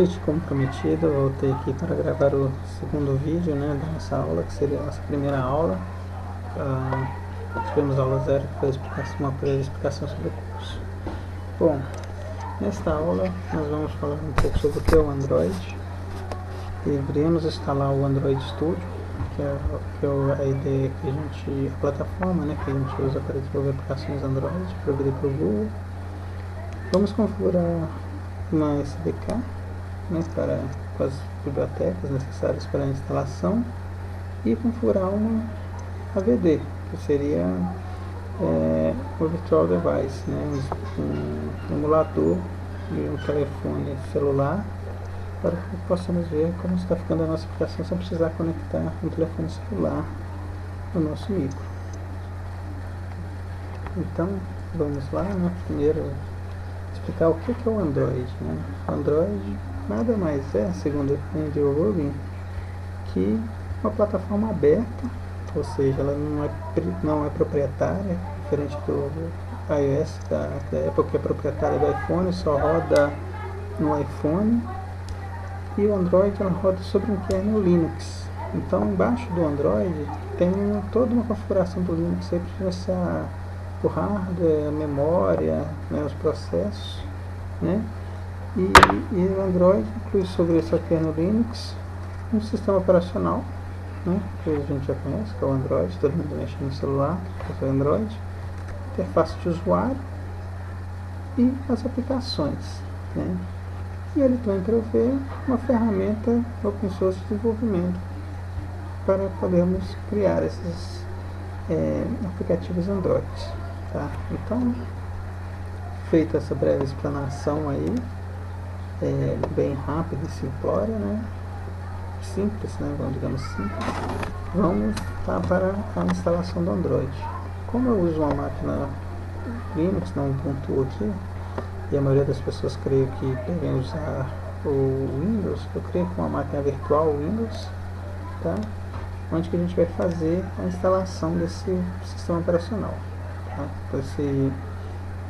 noite, como prometido, eu voltei aqui para gravar o segundo vídeo, né, da nossa aula, que seria a nossa primeira aula. Tivemos aula 0, que foi uma breve explicação sobre o curso. Bom, nesta aula nós vamos falar um pouco sobre o que é o Android. Deveríamos instalar o Android Studio, que é a ideia que a plataforma, né, que a gente usa para desenvolver aplicações Android, provedida pelo Google. Vamos configurar uma SDK, né, com as bibliotecas necessárias para a instalação, e configurar uma AVD, que seria o Virtual Device, né, um emulador de um telefone celular, para que possamos ver como está ficando a nossa aplicação sem precisar conectar um telefone celular no nosso micro. Então, vamos lá, né? Primeiro explicar o que é o Android, né? O Android nada mais é, segundo Andrew Rubin, que uma plataforma aberta, ou seja, ela não é proprietária, diferente do iOS da Apple, que é proprietária do iPhone, só roda no iPhone, e o Android ela roda sobre um kernel Linux. Então, embaixo do Android tem toda uma configuração do Linux para gerenciar o hardware, a memória, né, os processos, né? E o Android inclui sobre essa kernel Linux um sistema operacional, né, que a gente já conhece, que é o Android, todo mundo mexe no celular, que é o Android, interface de usuário e as aplicações, né? E ele também prevê uma ferramenta open source de desenvolvimento para podermos criar esses aplicativos Android, tá? Então, feita essa breve explanação aí, bem rápida e simplória, né? Simples, né? Digamos simples. Vamos para a instalação do Android. Como eu uso uma máquina Linux, não Ubuntu aqui, e a maioria das pessoas creio que devem usar o Windows, eu creio que uma máquina virtual Windows, tá? Onde que a gente vai fazer a instalação desse sistema operacional, tá?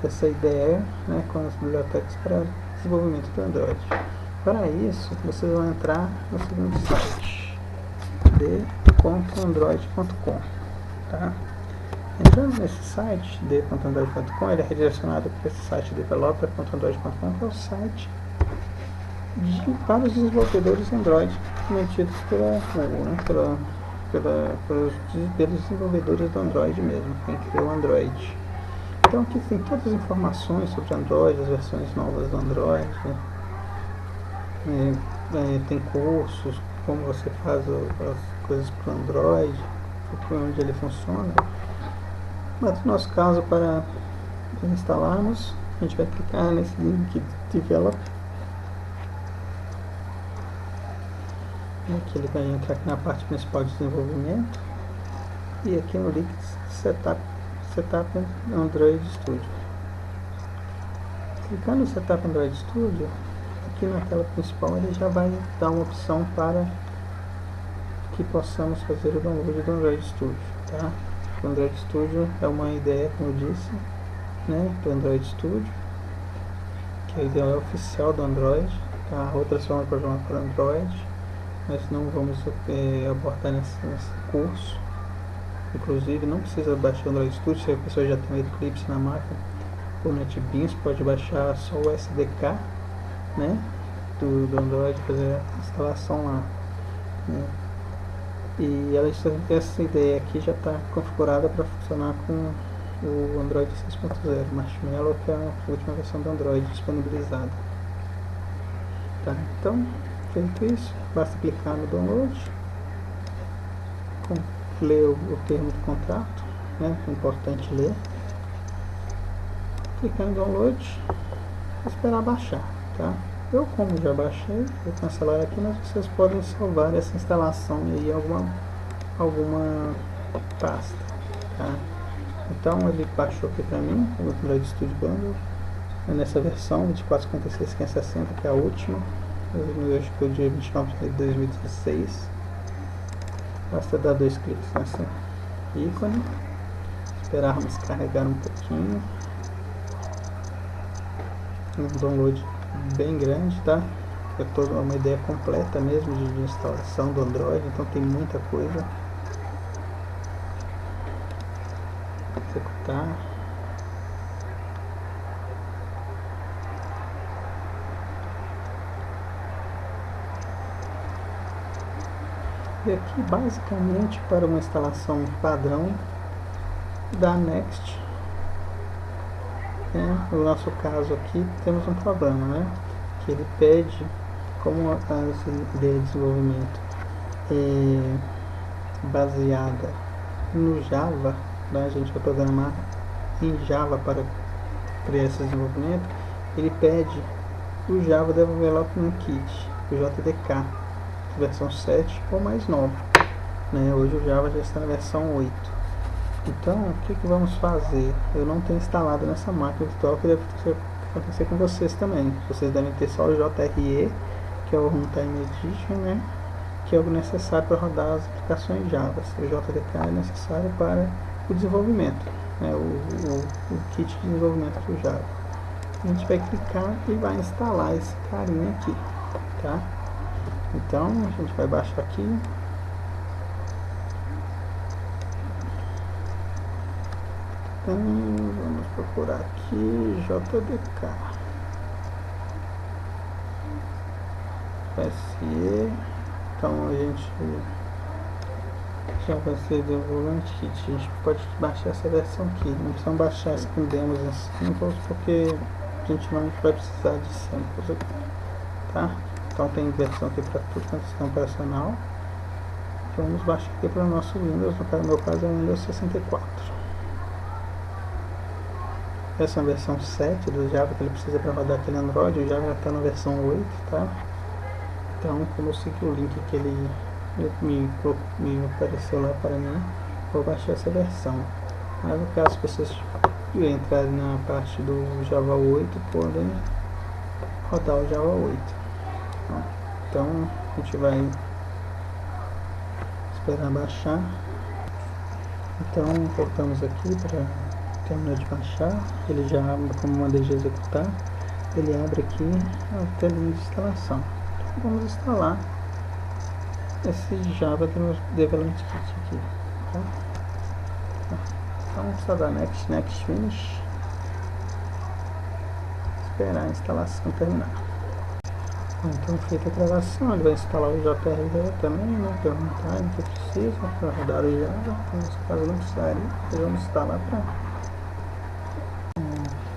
Essa ideia, né, com as bibliotecas para desenvolvimento do Android. Para isso, vocês vão entrar no seguinte site, d.android.com, tá? Entrando nesse site, d.android.com, ele é redirecionado para esse site developer.android.com, que é o site para os desenvolvedores Android, mantidos pela Google, né, pelos desenvolvedores do Android mesmo, quem criou o Android. Então aqui tem todas as informações sobre Android, as versões novas do Android, né? Tem cursos, como você faz as coisas para o Android, onde ele funciona. Mas no nosso caso, para instalarmos, a gente vai clicar nesse link Develop. Aqui ele vai entrar aqui na parte principal de desenvolvimento, e aqui no link Setup Android Studio. Clicando no Setup Android Studio, aqui na tela principal ele já vai dar uma opção para que possamos fazer o download do Android Studio, tá? O Android Studio é uma ideia, como eu disse, né, do Android Studio, que é a ideia oficial do Android. Há outras formas de programar para Android, mas não vamos abordar nesse curso. Inclusive, não precisa baixar o Android Studio, se a pessoa já tem o Eclipse na máquina, ou NetBeans, pode baixar só o SDK, né, do Android, fazer a instalação lá, né. E essa ideia aqui já está configurada para funcionar com o Android 6.0 Marshmallow, que é a última versão do Android disponibilizada, tá? Então, feito isso, basta clicar no download, ler o termo de contrato, né, que é importante ler, clicar em download e esperar baixar, tá? Eu, como já baixei, vou cancelar aqui, mas vocês podem salvar essa instalação aí em alguma pasta, tá? Então ele baixou aqui para mim o Android Studio Bundle, nessa versão 24.56.560, que é a última, eu acho que é o dia 29 de 2016. Basta dar 2 cliques nesse ícone, esperarmos carregar um pouquinho. Um download bem grande, tá? é toda uma ideia completa mesmo de instalação do Android, então tem muita coisa. Executar. E aqui basicamente para uma instalação padrão da Next, no nosso caso aqui temos um problema, né? Que ele pede, como a ideia de desenvolvimento é baseada no Java, né? A gente vai programar em Java para criar esse desenvolvimento, ele pede o Java Development Kit, o JDK, versão 7 ou mais nova, né? Hoje o Java já está na versão 8. Então, o que vamos fazer? Eu não tenho instalado nessa máquina virtual, que deve acontecer com vocês também. Vocês devem ter só o JRE, que é o Runtime Edition, né? Que é o necessário para rodar as aplicações Java. O JDK é necessário para o desenvolvimento, né? O kit de desenvolvimento do Java. A gente vai clicar e vai instalar esse carinha aqui, tá? Então, a gente vai baixar aqui. Então, vamos procurar aqui JDK. SE. Então, a gente já vai ser Development Kit. A gente pode baixar essa versão aqui. Não precisamos baixar essa com demos e samples, porque a gente não vai precisar de samples aqui, tá? Então tem versão aqui para tudo quanto é sistema operacional. Vamos baixar aqui para o nosso Windows, no meu caso é o Windows 64. Essa é a versão 7 do Java que ele precisa para rodar aquele Android. O Java já está na versão 8, tá? Então, como eu segui o link que ele me apareceu lá para mim, vou baixar essa versão. Mas no caso, se vocês entrarem na parte do Java 8, podem rodar o Java 8. Então a gente vai esperar baixar. Então voltamos aqui para terminar de baixar. Ele já abre, como mandei de executar, ele abre aqui a telinha de instalação. Então vamos instalar esse Java Development Kit aqui, tá? Então vamos instalar Next Finish, esperar a instalação terminar. Então, feita a gravação, ele vai instalar o JRE também, né? Que é o runtime que precisa para rodar o Java. Então, nesse caso não precisaria, vamos instalar para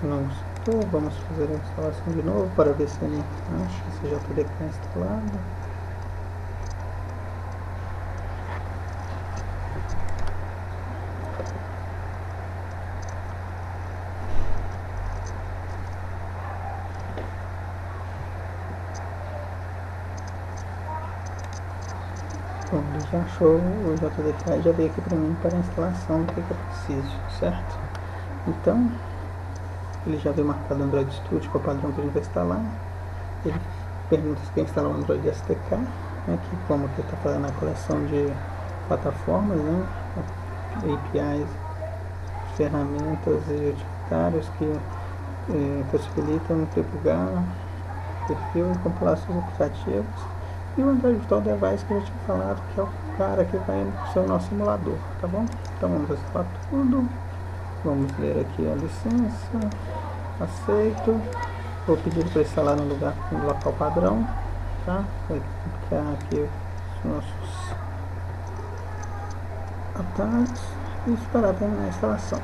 não estou. Vamos fazer a instalação de novo para ver se ele acha esse JDK instalado. Bom, ele já achou o JDK e já veio aqui para mim para a instalação do que eu preciso, certo? Então, ele já veio marcado no Android Studio, que é o padrão que a gente vai instalar. Ele pergunta se quer instalar o Android SDK, né, que como aqui está fazendo a coleção de plataformas, né, APIs, ferramentas e utilitários que possibilitam divulgar perfil e compilar seus aplicativos. E o Android Virtual Device, que eu já tinha falado, que é o cara que vai ser o nosso simulador, tá bom? Então vamos instalar tudo. Vamos ler aqui a licença. Aceito. Vou pedir para instalar no local padrão, tá? Vai clicar aqui os nossos atalhos e esperar terminar a instalação.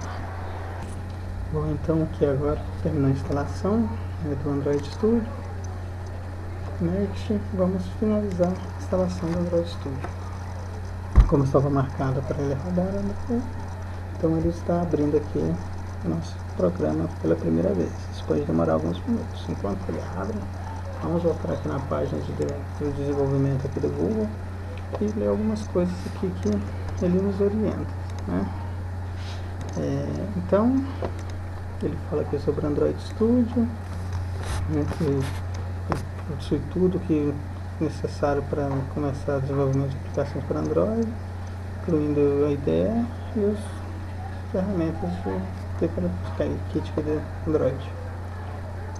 Bom, então aqui agora terminou a instalação do Android Studio. Next, vamos finalizar a instalação do Android Studio. Como estava marcada para ele rodar, então ele está abrindo aqui o nosso programa pela primeira vez. Isso pode demorar alguns minutos. Enquanto ele abre, vamos voltar aqui na página do desenvolvimento aqui do Google e ler algumas coisas aqui que ele nos orienta, né? Então, ele fala aqui sobre Android Studio, né, isso tudo que é necessário para começar o desenvolvimento de aplicações para Android, incluindo a IDE e as ferramentas de kit de Android.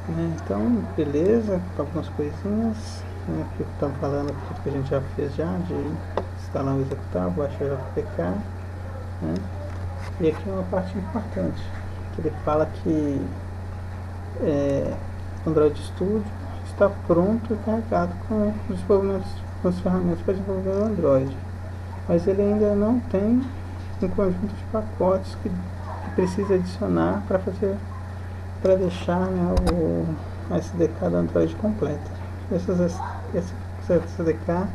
Então, beleza, algumas coisinhas. né, que estamos falando que a gente já fez de instalar o executável, baixar o JPK, né? E aqui é uma parte importante, que ele fala que o Android Studio está pronto e carregado com as ferramentas para desenvolver o Android, mas ele ainda não tem um conjunto de pacotes que precisa adicionar para deixar, né, a SDK do Android completa. Essa SDK,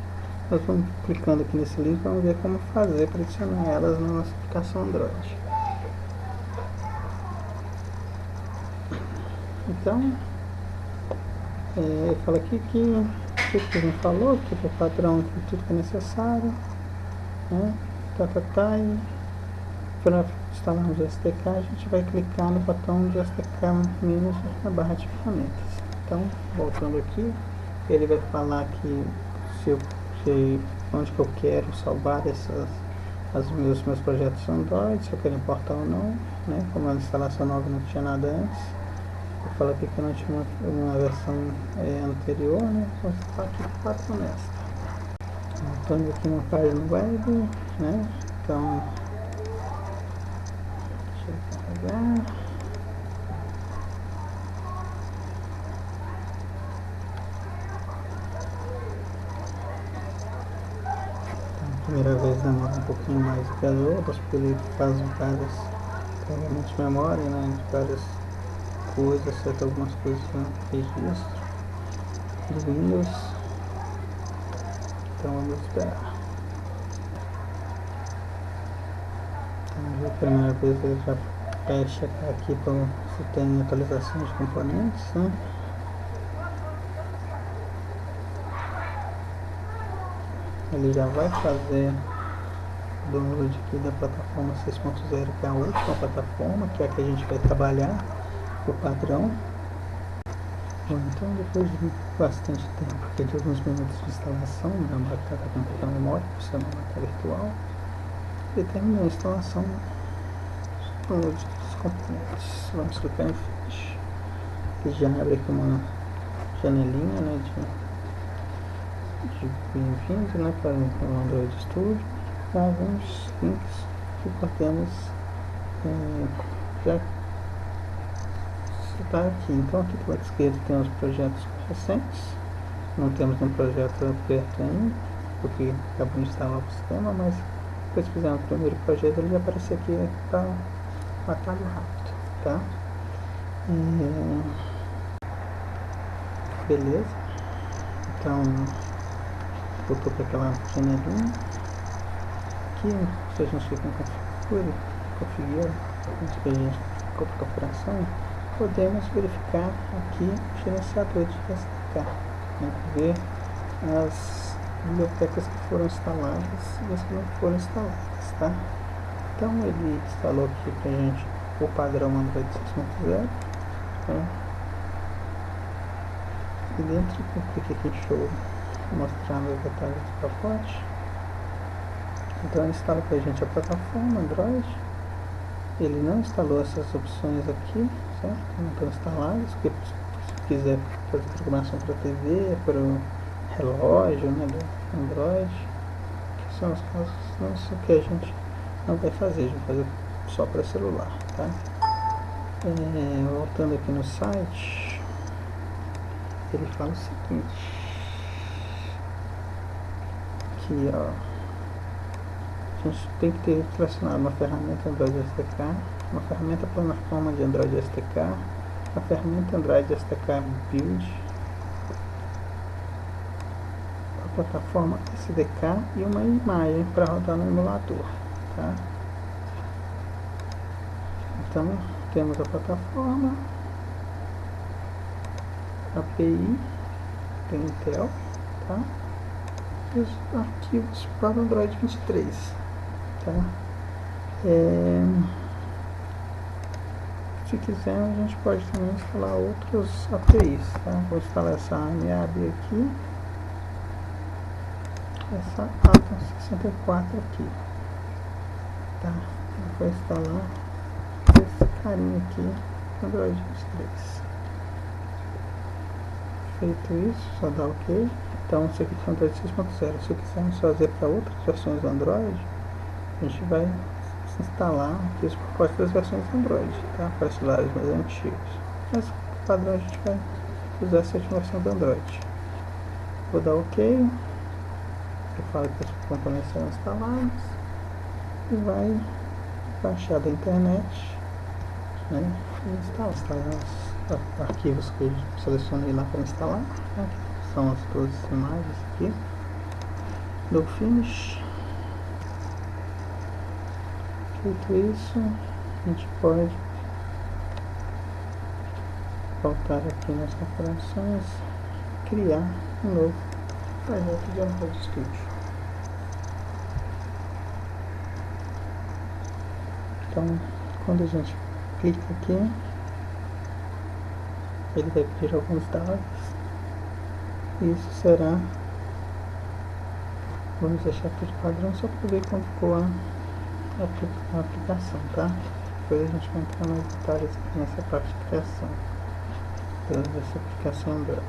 nós vamos clicando aqui nesse link, vamos ver como fazer para adicionar elas na nossa aplicação Android. Então, fala aqui que a gente falou, que o padrão tem tudo que é necessário, né? E para instalarmos o SDK, a gente vai clicar no botão de SDK menos na barra de ferramentas. Então, voltando aqui, ele vai falar que onde que eu quero salvar meus projetos Android, se eu quero importar ou não, né? Como a instalação nova não tinha nada antes. Eu falo aqui que eu não tinha uma versão anterior, né? Vou instalar aqui 4 nesta. Voltando aqui na página web, né? Então, deixa eu carregar. Primeira vez demora um pouquinho mais do que as outras, porque ele faz vários carregamentos de memória, né, de várias coisas, acerta algumas coisas no registro do Windows. Então vamos esperar. Então, a primeira vez ele já vai checar aqui se tem atualização de componentes, né? Ele já vai fazer o download aqui da plataforma 6.0, que é a última plataforma, que é a que a gente vai trabalhar, o padrão. Bom, então depois de bastante tempo, aqui de alguns minutos de instalação, a máquina está com pouca memória, por ser uma máquina virtual, ele terminou a instalação do download dos componentes. Vamos clicar em Finish, que já abre aqui uma janelinha, né, de bem-vindo, né, para o Android Studio, com alguns links que podemos já citar aqui. Então aqui do lado esquerdo tem os projetos recentes, não temos um projeto aberto ainda, porque acabamos de instalar o sistema, mas depois que fizermos o primeiro projeto ele vai aparecer aqui para um atalho rápido, tá? Beleza, então voltou para aquela janelinha. Aqui, se a gente clicar em configura, antes que a gente ficou para configuração, podemos verificar aqui o gerenciador de SDK, né, ver as bibliotecas que foram instaladas e as que não foram instaladas, tá? Então ele instalou aqui para a gente o padrão Android 6.0, né? E dentro eu cliquei aqui em show, mostrar meus detalhes do pacote. Então ele instala para a gente a plataforma Android. Ele não instalou essas opções aqui, certo? Não estão instaladas, porque se quiser fazer programação para TV, para o relógio, né, do Android, que são os casos, isso que a gente não vai fazer, a gente vai fazer só para celular, tá? Voltando aqui no site, ele fala o seguinte, que ó, a gente tem que ter selecionado uma ferramenta Android SDK, uma ferramenta plataforma de Android SDK, a ferramenta Android SDK Build, a plataforma SDK e uma imagem para rodar no emulador, tá? Então temos a plataforma, a API, tem Intel, tá? E os arquivos para o Android 23, tá? Se quiser a gente pode também instalar outros APIs, tá? Vou instalar essa AMAB aqui, essa Atom 64 aqui, tá? Vou instalar esse carinha aqui, Android 23. Feito isso, só dá OK. Então isso aqui é Android 6.0. Se quisermos fazer para outras versões do Android, a gente vai instalar aqui os pacotes das versões do Android, tá? Para celulares mais antigos. Mas o padrão a gente vai usar a 7ª versão do Android. Vou dar OK. Eu falo que os componentes serão instalados e vai baixar da internet, né? E instalar os arquivos que eu selecionei lá para instalar, né? São as duas imagens aqui do Finish. Feito isso, a gente pode voltar aqui nas configurações, criar um novo projeto de Android Studio. Então, quando a gente clica aqui, ele vai pedir alguns dados. Isso será, vamos deixar aqui de padrão só para ver como ficou a aplicação, tá? Depois a gente vai entrar mais detalhes aqui nessa parte de criação dessa aplicação Android.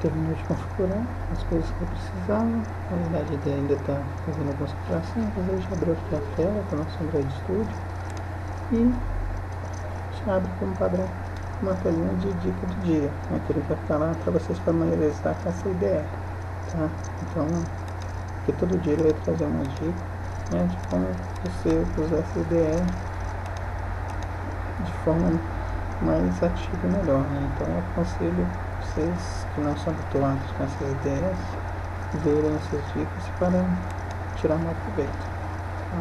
Terminou de configurar as coisas que eu precisava. Na verdade, a ideia ainda está fazendo algumas configurações, mas eu já abri aqui a tela do nosso Android Studio e já abre como padrão uma telinha de dica do dia, né, que ele vai ficar lá para vocês familiarizar com essa IDE, tá? Então, aqui todo dia ele vai trazer uma dica, né, de como você usar essa IDE de forma mais ativa e melhor, né? Então eu aconselho vocês que não são habituados com essas ideias verem essas dicas para tirar mais proveito, tá?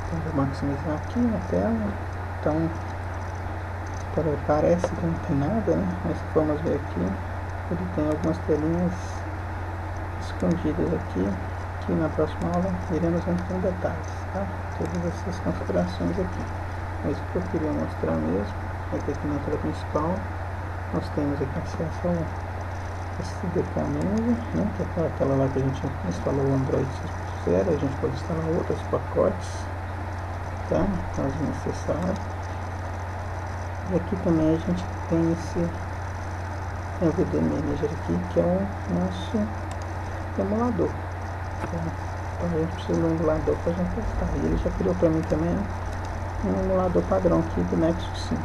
Então vou maximizar aqui na tela. Então parece que não tem nada, né? Mas vamos ver aqui, ele tem algumas telinhas escondidas aqui, que na próxima aula iremos entrar em detalhes, tá? Todas essas configurações aqui. Mas o que eu queria mostrar mesmo é que aqui na tela principal nós temos aqui acesso a SDK Manager, né, que é aquela tela lá que a gente instalou o Android 6.0. A gente pode instalar outros pacotes, tá, caso necessário. E aqui também a gente tem esse MVD Manager aqui, que é o nosso emulador, tá? Então a gente precisa de um emulador para a gente testar. E ele já criou para mim também um emulador padrão aqui do Nexus 5.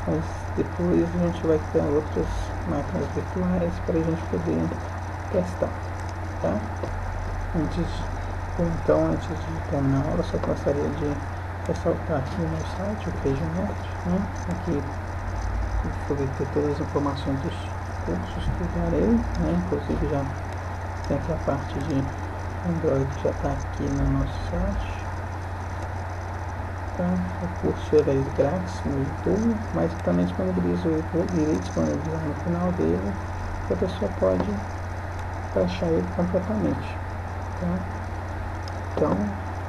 Mas depois a gente vai ter outras máquinas virtuais para a gente poder testar, tá? Antes de terminar a aula, só gostaria de ressaltar aqui no meu site, o QueijoNet, né? Aqui eu vou ter todas as informações dos cursos que eu darei, né? Inclusive já tem aqui a parte de Android que já está aqui no nosso site. Tá? O curso é grátis no YouTube, mas também irei disponibilizar no final dele, que a pessoa pode baixar ele completamente, tá? Então,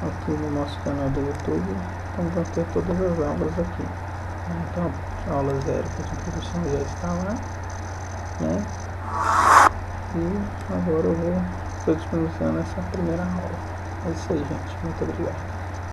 aqui no nosso canal do YouTube, vão ter todas as aulas aqui, né? Então, a aula 0 de introdução já está lá, né? E agora estou disponibilizando essa primeira aula. É isso aí, gente. Muito obrigado.